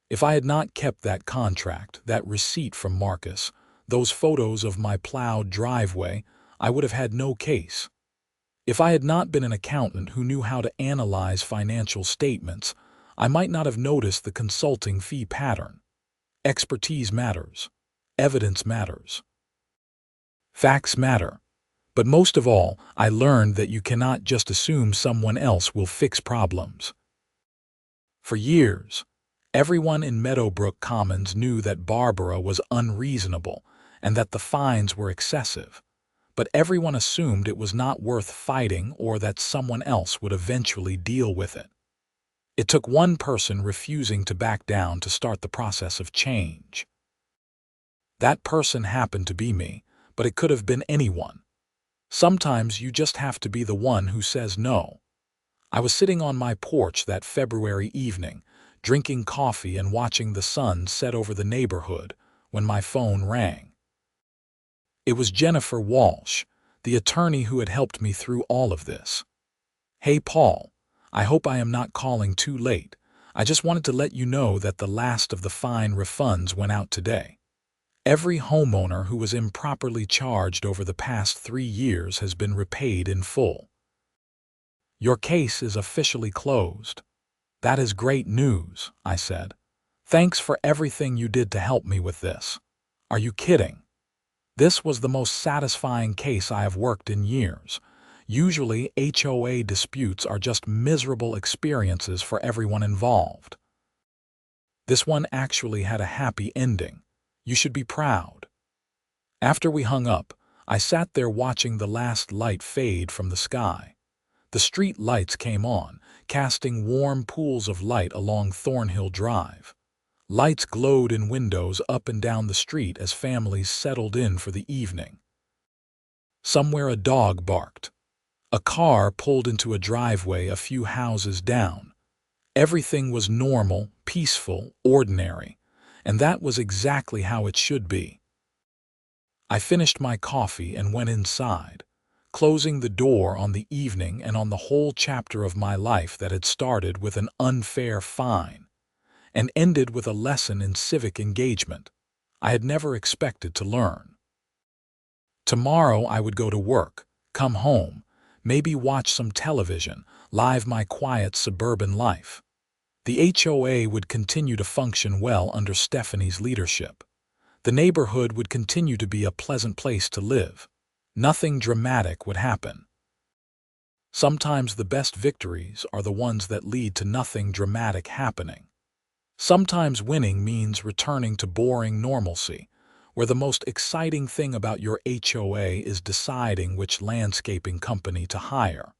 If I had not kept that contract, that receipt from Marcus, those photos of my plowed driveway, I would have had no case. If I had not been an accountant who knew how to analyze financial statements, I might not have noticed the consulting fee pattern. Expertise matters. Evidence matters. Facts matter. But most of all, I learned that you cannot just assume someone else will fix problems. For years, everyone in Meadowbrook Commons knew that Barbara was unreasonable and that the fines were excessive, but everyone assumed it was not worth fighting or that someone else would eventually deal with it. It took one person refusing to back down to start the process of change. That person happened to be me, but it could have been anyone. Sometimes you just have to be the one who says no. I was sitting on my porch that February evening, drinking coffee and watching the sun set over the neighborhood, when my phone rang. It was Jennifer Walsh, the attorney who had helped me through all of this. "Hey Paul, I hope I am not calling too late. I just wanted to let you know that the last of the fine refunds went out today. Every homeowner who was improperly charged over the past 3 years has been repaid in full. Your case is officially closed." "That is great news," I said. "Thanks for everything you did to help me with this." "Are you kidding?" This was the most satisfying case I have worked in years. Usually, HOA disputes are just miserable experiences for everyone involved. This one actually had a happy ending. You should be proud. After we hung up, I sat there watching the last light fade from the sky. The street lights came on, casting warm pools of light along Thornhill Drive. Lights glowed in windows up and down the street as families settled in for the evening. Somewhere a dog barked. A car pulled into a driveway a few houses down. Everything was normal, peaceful, ordinary, and that was exactly how it should be. I finished my coffee and went inside, closing the door on the evening and on the whole chapter of my life that had started with an unfair fine and ended with a lesson in civic engagement I had never expected to learn. Tomorrow I would go to work, come home, maybe watch some television, live my quiet suburban life. The HOA would continue to function well under Stephanie's leadership. The neighborhood would continue to be a pleasant place to live. Nothing dramatic would happen. Sometimes the best victories are the ones that lead to nothing dramatic happening. Sometimes winning means returning to boring normalcy, where the most exciting thing about your HOA is deciding which landscaping company to hire.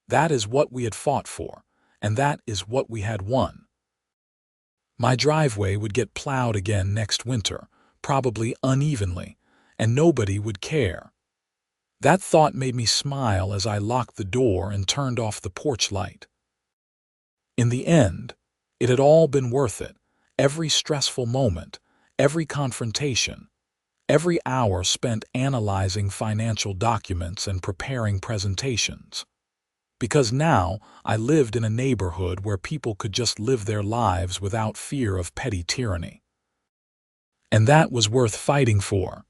That is what we had fought for, and that is what we had won. My driveway would get plowed again next winter, probably unevenly, and nobody would care. That thought made me smile as I locked the door and turned off the porch light. In the end, it had all been worth it, every stressful moment, every confrontation, every hour spent analyzing financial documents and preparing presentations. Because now I lived in a neighborhood where people could just live their lives without fear of petty tyranny. And that was worth fighting for.